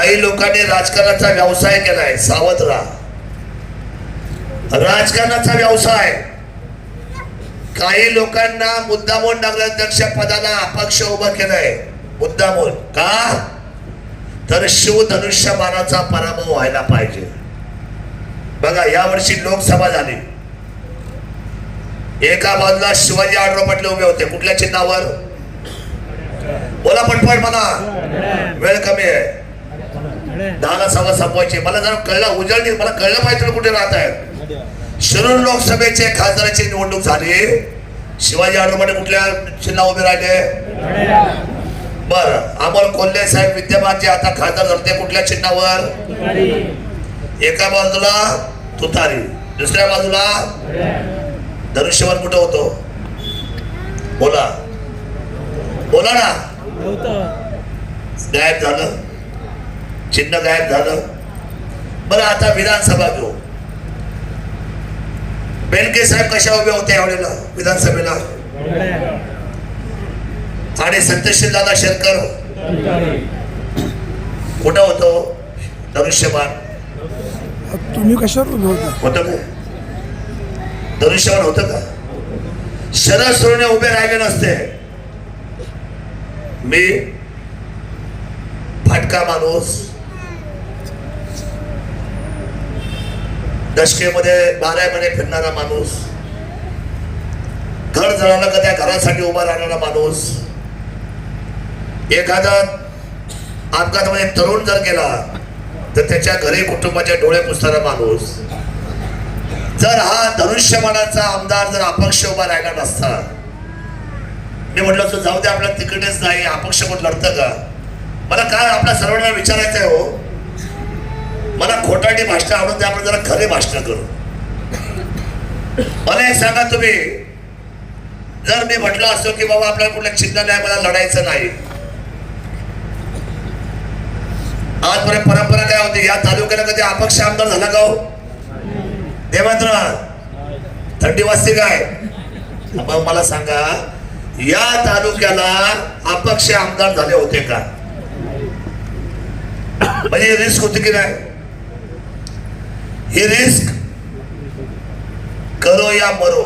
काही लोकांनी राजकारणाचा व्यवसाय केलाय, सावध राहा. राजकारणाचा व्यवसाय. काही लोकांना मुद्दामून नगराध्यक्ष पदाला अपक्ष उभं केलंय, मुद्दामून. का? तर शिवधनुष्यबाणाचा पराभव व्हायला पाहिजे. बघा, यावर्षी लोकसभा झाली. एका बाजूला शिवाजी आढळराव पाटील उभे होते. कुठल्या चिन्हावर? बोला पटपट, मला वेळ कमी आहे. 10ला सव्वा संपवायची. मला जरा कळलं, उजळणी मला कळलं पाहिजे तुम्ही कुठे राहत आहे. शिरूर लोकसभेचे खासदाराची निवडणूक झाली. शिवाजी आढळराव पाटील कुठल्या चिन्हा उभे राहिले? बर. अमोल कोल्हे साहेब विद्यमान जे आता खासदार झाले कुठल्या चिन्हावर? एका बाजूला तुतारी, दुसऱ्या बाजूला धनुष्यबाण. कुठं होतो? बोला बोला ना. गायब झालं, चिन्ह गायब झालं. बरं, आता विधानसभा घेऊ. बेनके साहेब कशा उभे होते यावेळेला विधानसभेला? आणि संतोषी दादा शेरकर कुठं होतो? धनुष्यबाण. तुम्ही कशावर उभे होता? होतं का धनुष्यबाण? होतं का? शरद सोडणे उभे राहिले नसते. मी फाटका माणूस, दशकेमध्ये 12 महिने फिरणारा माणूस, घर जळालं का त्या घरासाठी उभा राहणारा माणूस, एखादा अपघातामध्ये तरुण जर गेला तर त्याच्या घरी कुटुंबाचे डोळे पुसणारा माणूस. जर हा धनुष्यबाणाचा आमदार जर अपक्ष उभा राहिला नसता, मी म्हटलं असं जाऊ दे, आपल्या तिकडेच नाही, अपक्ष कोण लढतं का? मला काय आपल्या सर्वांना विचारायचं आहे हो. मला खोटाटी भाषण आवडते, आपण जरा खरे भाषण करू. मला एक सांगा तुम्ही, जर मी म्हटलं असतो की बाबा आपल्याला कुठल्या चिन्ह नाही, मला लढायचं नाही, आजपर्यंत परंपरा काय होती? या तालुक्याला कधी अपक्ष आमदार झाला का हो? देवेंद्र, थंडी वाजते काय? मग मला सांगा, या तालुक्याला अपक्ष आमदार झाले होते का? म्हणजे रिस्क होती की नाही? ही रिस्क करो या मरो.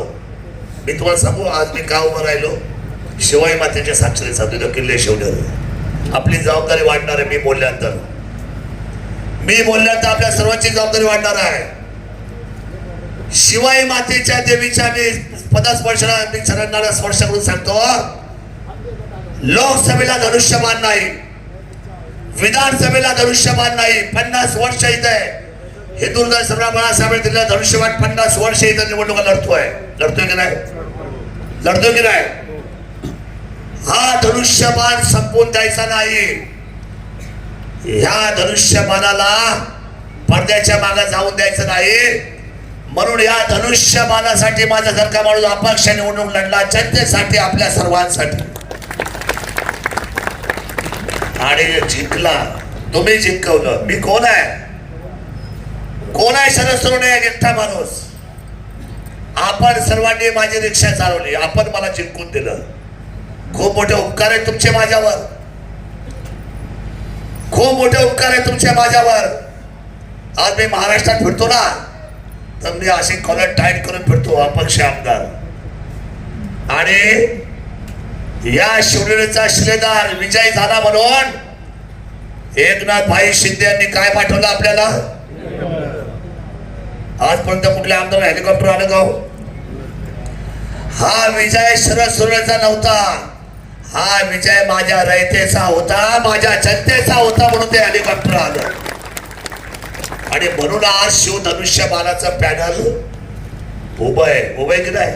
मी तुम्हाला सांगू, आज मी का उभं राहिलो? शिवाई मातेच्या साक्षीचा तिथं किल्ले शेवटी आपली जबाबदारी वाढणार आहे. मी बोलल्यानंतर आपल्या सर्वांची जबाबदारी वाढणार आहे. शिवाई मातेच्या देवीच्या मी पदस्पर्शना, मी चरणाला स्पर्श करून सांगतो, लोकसभेला धनुष्यबाण नाही, विधानसभेला धनुष्यबाण नाही. 50 वर्ष इथे हिंदुत्व सम्राट बाळासाहेब दिला धनुष्यबाण. 50 वर्ष इथं निवडणुका लढतोय की नाही? लढतोय की नाही? हा धनुष्यबाण संपवून द्यायचा नाही. ह्या धनुष्यबाणाला पडद्याच्या मागे जाऊन द्यायचं नाही. म्हणून या धनुष्यबाणासाठी माझा सारखा माणूस अपक्ष निवडणूक लढला, जनतेसाठी, आपल्या सर्वांसाठी, आणि जिंकला. तुम्ही जिंकवलं. मी कोण आहे? कोण आहे? शरद सोडणे एकटा माणूस. आपण सर्वांनी माझी रिक्षा चालवली, आपण मला जिंकून दिलं. खूप मोठे उपकार आहे तुमचे माझ्यावर, खूप मोठे उपकार आहे तुमचे माझ्यावर. आज मी महाराष्ट्रात फिरतो ना, तर मी अशी कॉलर टाईट करून फिरतो, अपक्ष आमदार. आणि या शिवनेरीचा शिलेदार विजय झाला म्हणून एकनाथ भाई शिंदे यांनी काय पाठवलं आपल्याला? आजपर्यंत कुठल्या आमदार हेलिकॉप्टर आलं का? हा विजय शरद सोडण्याचा नव्हता, हा विजय माझ्या रयतेचा होता, माझ्या जनतेचा होता, म्हणून ते हेलिकॉप्टर आलं. आणि म्हणून आज शिवधनुष्यबाणाचं पॅनल उभं आहे की नाही?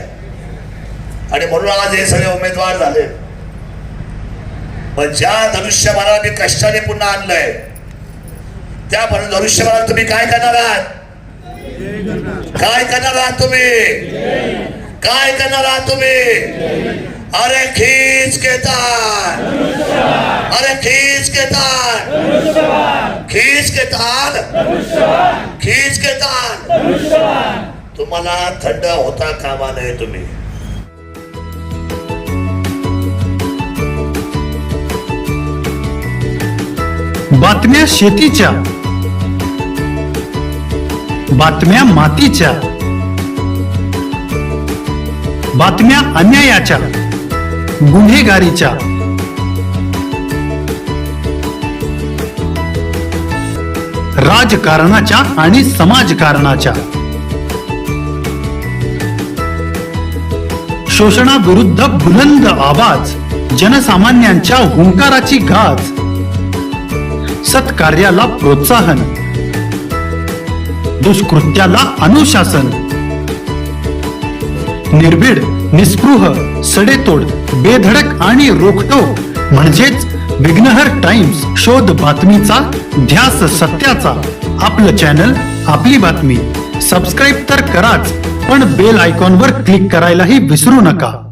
आणि म्हणून आज हे सगळे उमेदवार झाले. पण ज्या धनुष्यबाणाला मी कष्टाने पुन्हा आणलंय, त्या धनुष्यबाणाला तुम्ही काय करणार आहात? काय करणार आहात तुम्ही? काय करणार आहात तुम्ही? अरे खींच के तार, अरे खींच के तार, खींच के तार, खींच के तार. तुम्हाला थंड होता कामा नये. तुम्ही बातम्या शेतीच्या, बातम्या मातीच्या, बातम्या अन्यायाच्या, गुन्हेगारीच्या, राजकारणाच्या आणि समाजकारणाच्या, शोषणाविरुद्ध बुलंद आवाज, जनसामान्यांच्या हुंकाराची गाज, सत्कार्याला प्रोत्साहन, दुष्कृत्याला अनुशासन, निर्भीड, निस्पृह, सडेतोड, बेधडक आणि रोखटोक म्हणजेच विघ्नहर टाइम्स. शोध बातमीचा, ध्यास सत्याचा. आपलं चॅनल, आपली बातमी. सबस्क्राईब तर कराच, पण बेल आयकॉनवर क्लिक करायलाही विसरू नका.